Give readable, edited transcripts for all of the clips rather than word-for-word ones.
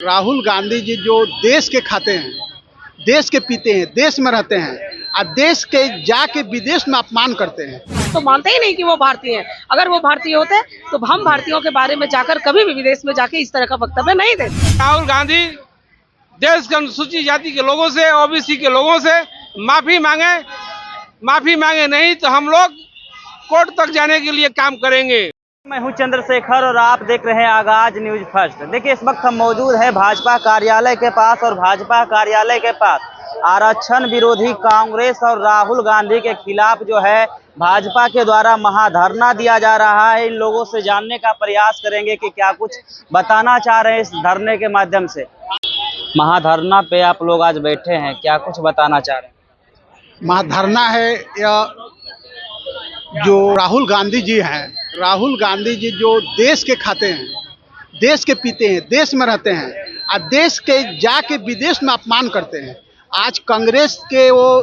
राहुल गांधी जी जो देश के खाते हैं, देश के पीते हैं, देश में रहते हैं और देश के जाके विदेश में अपमान करते हैं। तो मानते ही नहीं कि वो भारतीय हैं। अगर वो भारतीय होते तो हम भारतीयों के बारे में जाकर कभी भी विदेश में जाके इस तरह का वक्तव्य नहीं देते। राहुल गांधी देश के अनुसूचित जाति के लोगों से, ओबीसी के लोगों से माफी मांगे नहीं तो हम लोग कोर्ट तक जाने के लिए काम करेंगे। मैं हूं चंद्रशेखर और आप देख रहे हैं आगाज न्यूज फर्स्ट। देखिए, इस वक्त हम मौजूद हैं भाजपा कार्यालय के पास और भाजपा कार्यालय के पास आरक्षण विरोधी कांग्रेस और राहुल गांधी के खिलाफ जो है भाजपा के द्वारा महाधरना दिया जा रहा है। इन लोगों से जानने का प्रयास करेंगे कि क्या कुछ बताना चाह रहे हैं इस धरने के माध्यम से। महाधरना पे आप लोग आज बैठे हैं, क्या कुछ बताना चाह रहे हैं? महाधरना है या जो राहुल गांधी जी हैं, राहुल गांधी जी जो देश के खाते हैं, देश के पीते हैं, देश में रहते हैं और देश के जाके विदेश में अपमान करते हैं। आज कांग्रेस के वो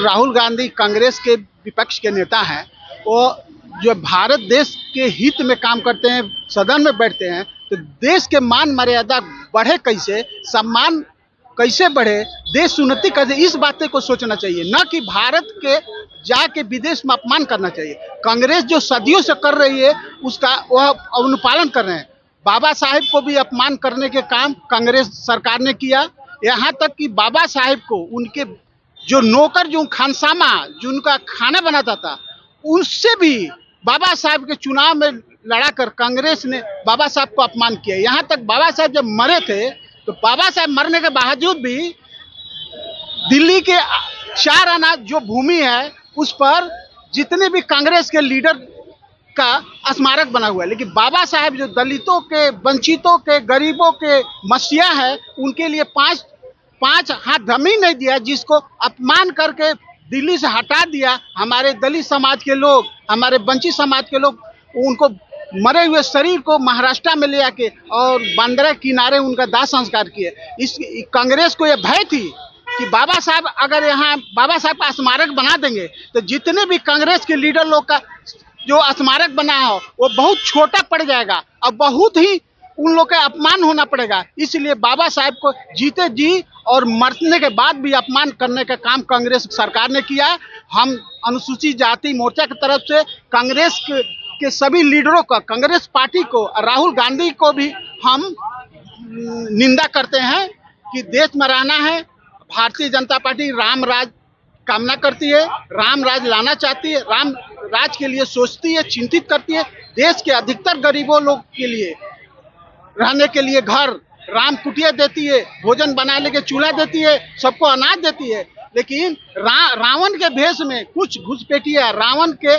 राहुल गांधी कांग्रेस के विपक्ष के नेता हैं, वो जो भारत देश के हित में काम करते हैं, सदन में बैठते हैं, तो देश के मान मर्यादा बढ़े कैसे, सम्मान कैसे बढ़े, देश उन्नति कैसे, इस बातें को सोचना चाहिए, न कि भारत के जाके विदेश में अपमान करना चाहिए। कांग्रेस जो सदियों से कर रही है उसका वह अनुपालन कर रहे हैं। बाबा साहेब को भी अपमान करने के काम कांग्रेस सरकार ने किया। यहाँ तक कि बाबा साहेब को उनके जो नौकर जो खानसामा जिनका खाना बनाता था, उससे भी बाबा साहेब के चुनाव में लड़ाकर कांग्रेस ने बाबा साहब को अपमान किया। यहाँ तक बाबा साहब जब मरे थे तो बाबा साहब मरने के बावजूद भी दिल्ली के 4 आना जो भूमि है उस पर जितने भी कांग्रेस के लीडर का स्मारक बना हुआ है, लेकिन बाबा साहब जो दलितों के, वंचितों के, गरीबों के मसीहा है, उनके लिए पांच हाथ जमीन नहीं दिया, जिसको अपमान करके दिल्ली से हटा दिया। हमारे दलित समाज के लोग, हमारे वंचित समाज के लोग उनको मरे हुए शरीर को महाराष्ट्र में ले आके और बांद्रा किनारे उनका दाह संस्कार किए। इस कांग्रेस को यह भय थी कि बाबा साहब अगर यहाँ बाबा साहब का स्मारक बना देंगे तो जितने भी कांग्रेस के लीडर लोग का जो स्मारक बना हो वो बहुत छोटा पड़ जाएगा और बहुत ही उन लोग का अपमान होना पड़ेगा। इसलिए बाबा साहब को जीते जी और मरने के बाद भी अपमान करने का काम कांग्रेस सरकार ने किया। हम अनुसूचित जाति मोर्चा की तरफ से कांग्रेस के सभी लीडरों का, कांग्रेस पार्टी को, राहुल गांधी को भी हम निंदा करते हैं कि देश में रहना है। भारतीय जनता पार्टी राम राज कामना करती है, राम राज लाना चाहती है, राम राज के लिए सोचती है, चिंतित करती है। देश के अधिकतर गरीबों लोग के लिए रहने के लिए घर, राम कुटिया देती है, भोजन बनाने के चूल्हा देती है, सबको अनाज देती है। लेकिन रावण के भेष में कुछ घुसपैठिया रावण के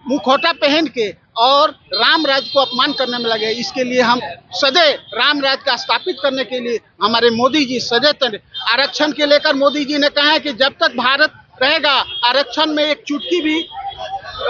मुखौटा पहन के और राम राज को अपमान करने में लगे। इसके लिए हम सदैव राम राज का स्थापित करने के लिए हमारे मोदी जी सदैव आरक्षण के लेकर मोदी जी ने कहा है कि जब तक भारत रहेगा आरक्षण में एक चुटकी भी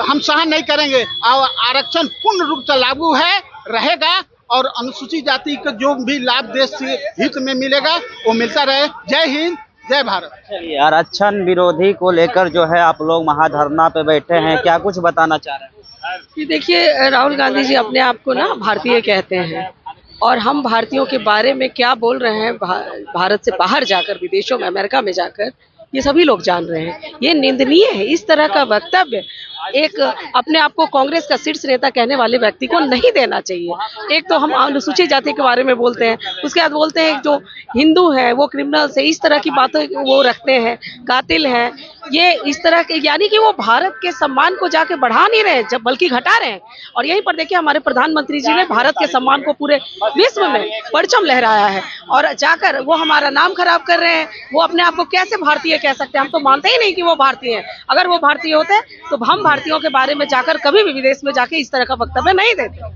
हम सहन नहीं करेंगे और आरक्षण पूर्ण रूप से लागू है रहेगा और अनुसूचित जाति को जो भी लाभ देश से हित में मिलेगा वो मिलता रहे। जय हिंद, जय भारत। चलिए, आरक्षण विरोधी को लेकर जो है आप लोग महाधरना पे बैठे हैं, क्या कुछ बताना चाह रहे हैं? कि देखिए, राहुल गांधी जी अपने आप को ना भारतीय कहते हैं और हम भारतीयों के बारे में क्या बोल रहे हैं भारत से बाहर जाकर, विदेशों में, अमेरिका में जाकर, ये सभी लोग जान रहे हैं। ये निंदनीय है। इस तरह का वक्तव्य एक अपने आप को कांग्रेस का शीर्ष नेता कहने वाले व्यक्ति को नहीं देना चाहिए। एक तो हम अनुसूचित जाति के बारे में बोलते हैं, उसके बाद बोलते हैं जो हिंदू है वो क्रिमिनल्स है, इस तरह की बातें वो रखते हैं, कातिल हैं, ये इस तरह के, यानी कि वो भारत के सम्मान को जाके बढ़ा नहीं रहे जब बल्कि घटा रहे हैं। और यहीं पर देखिए हमारे प्रधानमंत्री जी ने भारत के सम्मान को पूरे विश्व में परचम लहराया है और जाकर वो हमारा नाम खराब कर रहे हैं। वो अपने आप को कैसे भारतीय कह सकते हैं? हम तो मानते ही नहीं कि वो भारतीय हैं। अगर वो भारतीय होते तो हम भारतीयों के बारे में जाकर कभी भी विदेश में जाके इस तरह का वक्तव्य नहीं देते।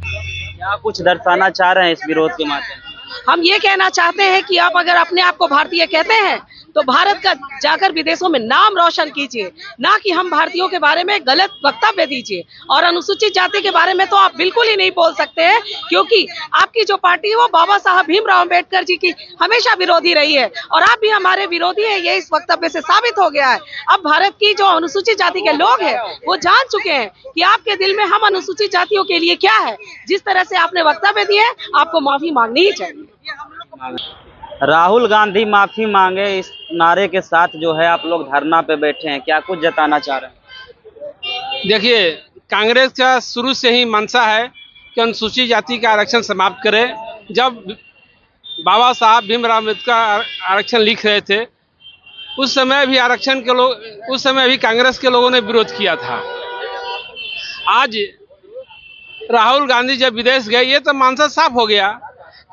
क्या कुछ दर्शाना चाह रहे हैं इस विरोध के माध्यम से? हम ये कहना चाहते हैं कि आप अगर अपने आप को भारतीय कहते हैं तो भारत का जाकर विदेशों में नाम रोशन कीजिए, ना कि हम भारतीयों के बारे में गलत वक्तव्य दीजिए। और अनुसूचित जाति के बारे में तो आप बिल्कुल ही नहीं बोल सकते हैं, क्योंकि आपकी जो पार्टी है वो बाबा साहब भीमराव अम्बेडकर जी की हमेशा विरोधी रही है और आप भी हमारे विरोधी है, ये इस वक्तव्य से साबित हो गया है। अब भारत की जो अनुसूचित जाति के लोग हैं वो जान चुके हैं कि आपके दिल में हम अनुसूचित जातियों के लिए क्या है। जिस तरह से आपने वक्तव्य दिए आपको माफी मांगनी ही चाहिए। राहुल गांधी माफी मांगे, इस नारे के साथ जो है आप लोग धरना पे बैठे हैं, क्या कुछ जताना चाह रहे हैं? देखिए, कांग्रेस का शुरू से ही मंशा है कि अनुसूचित जाति का आरक्षण समाप्त करे। जब बाबा साहब भीमराव अम्बेडकर आरक्षण लिख रहे थे उस समय भी कांग्रेस के लोगों ने विरोध किया था। आज राहुल गांधी जब विदेश गए, ये तो मंशा साफ हो गया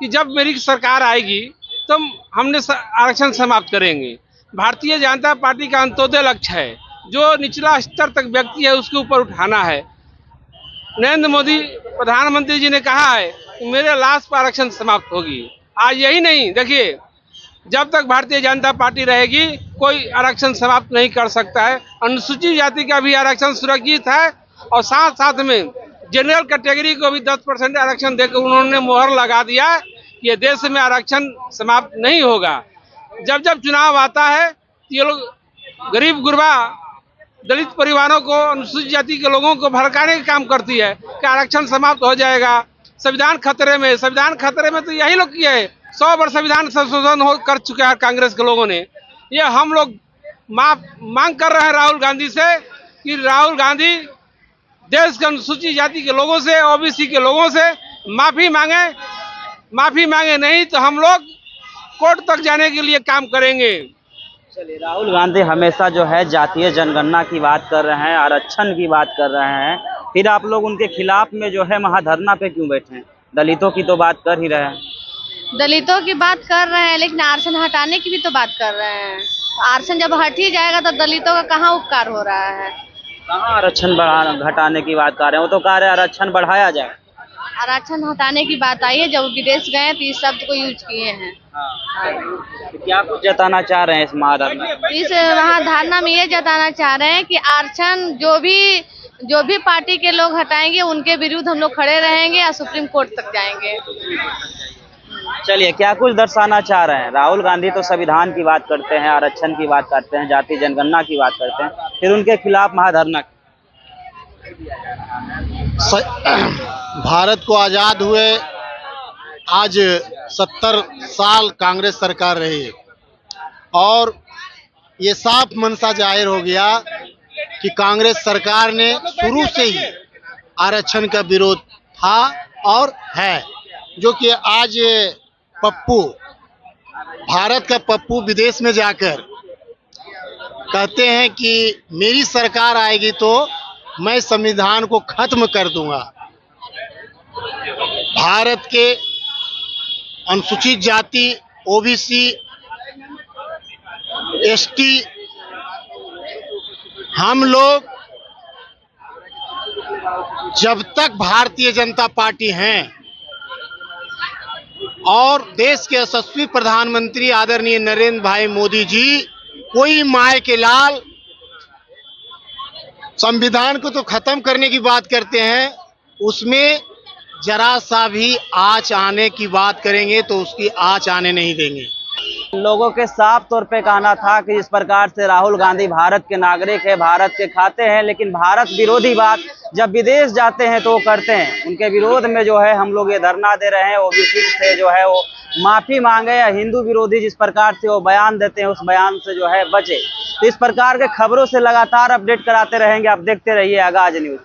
कि जब मेरी सरकार आएगी तो हमने आरक्षण समाप्त करेंगे। भारतीय जनता पार्टी का अंत्योदय लक्ष्य है, जो निचला स्तर तक व्यक्ति है उसके ऊपर उठाना है। नरेंद्र मोदी प्रधानमंत्री जी ने कहा है कि मेरे लाश पर आरक्षण समाप्त होगी। आज यही नहीं, देखिए, जब तक भारतीय जनता पार्टी रहेगी कोई आरक्षण समाप्त नहीं कर सकता है। अनुसूचित जाति का भी आरक्षण सुरक्षित है और साथ साथ में जनरल कैटेगरी को भी 10% आरक्षण देकर उन्होंने मोहर लगा दिया कि ये देश में आरक्षण समाप्त नहीं होगा। जब जब चुनाव आता है ये लोग गरीब गुरबा दलित परिवारों को, अनुसूचित जाति के लोगों को भड़काने का काम करती है कि आरक्षण समाप्त हो जाएगा, संविधान खतरे में। संविधान खतरे में तो यही लोग किए हैं। 100 बार संविधान संशोधन कर चुके हैं कांग्रेस के लोगों ने। ये हम लोग मांग कर रहे हैं राहुल गांधी से कि राहुल गांधी देश के अनुसूचित जाति के लोगों से, ओबीसी के लोगों से माफी मांगे नहीं तो हम लोग कोर्ट तक जाने के लिए काम करेंगे। चलिए, राहुल गांधी हमेशा जो है जातीय जनगणना की बात कर रहे हैं, आरक्षण की बात कर रहे हैं, फिर आप लोग उनके खिलाफ में जो है महाधरना पे क्यों बैठे हैं? दलितों की तो बात कर ही रहे हैं। दलितों की बात कर रहे हैं लेकिन आरक्षण हटाने की भी तो बात कर रहे हैं। आरक्षण जब हट ही जाएगा तो दलितों का कहाँ उपकार हो रहा है? कहाँ आरक्षण घटाने की बात कर रहे हैं? वो तो कह रहे हैं आरक्षण बढ़ाया जाए। आरक्षण हटाने की बात आई है। जब विदेश गए तो इस शब्द को यूज किए हैं। तो क्या कुछ जताना चाह रहे हैं इस महाधरना? इस महाधरना में ये जताना चाह रहे हैं कि आरक्षण जो भी पार्टी के लोग हटाएंगे उनके विरुद्ध हम लोग खड़े रहेंगे और सुप्रीम कोर्ट तक जाएंगे। चलिए, क्या कुछ दर्शाना चाह रहे हैं? राहुल गांधी तो संविधान की बात करते हैं, आरक्षण की बात करते हैं, जाति जनगणना की बात करते हैं, फिर उनके खिलाफ महाधरना। भारत को आज़ाद हुए आज 70 साल कांग्रेस सरकार रही और ये साफ मंशा जाहिर हो गया कि कांग्रेस सरकार ने शुरू से ही आरक्षण का विरोध था और है। जो कि आज पप्पू, भारत का पप्पू विदेश में जाकर कहते हैं कि मेरी सरकार आएगी तो मैं संविधान को खत्म कर दूंगा। भारत के अनुसूचित जाति, ओबीसी, एसटी, हम लोग जब तक भारतीय जनता पार्टी हैं और देश के यशस्वी प्रधानमंत्री आदरणीय नरेंद्र भाई मोदी जी कोई माय के लाल संविधान को तो खत्म करने की बात करते हैं, उसमें जरा सा भी आँच आने की बात करेंगे तो उसकी आँच आने नहीं देंगे। लोगों के साफ तौर पे कहना था कि जिस प्रकार से राहुल गांधी भारत के नागरिक है, भारत के खाते हैं, लेकिन भारत विरोधी बात जब विदेश जाते हैं तो वो करते हैं। उनके विरोध में जो है हम लोग ये धरना दे रहे हैं। ओबीसी से जो है वो माफी मांगे या हिंदू विरोधी जिस प्रकार से वो बयान देते हैं उस बयान से जो है बचे। तो इस प्रकार के खबरों से लगातार अपडेट कराते रहेंगे। आप देखते रहिए आगाज न्यूज।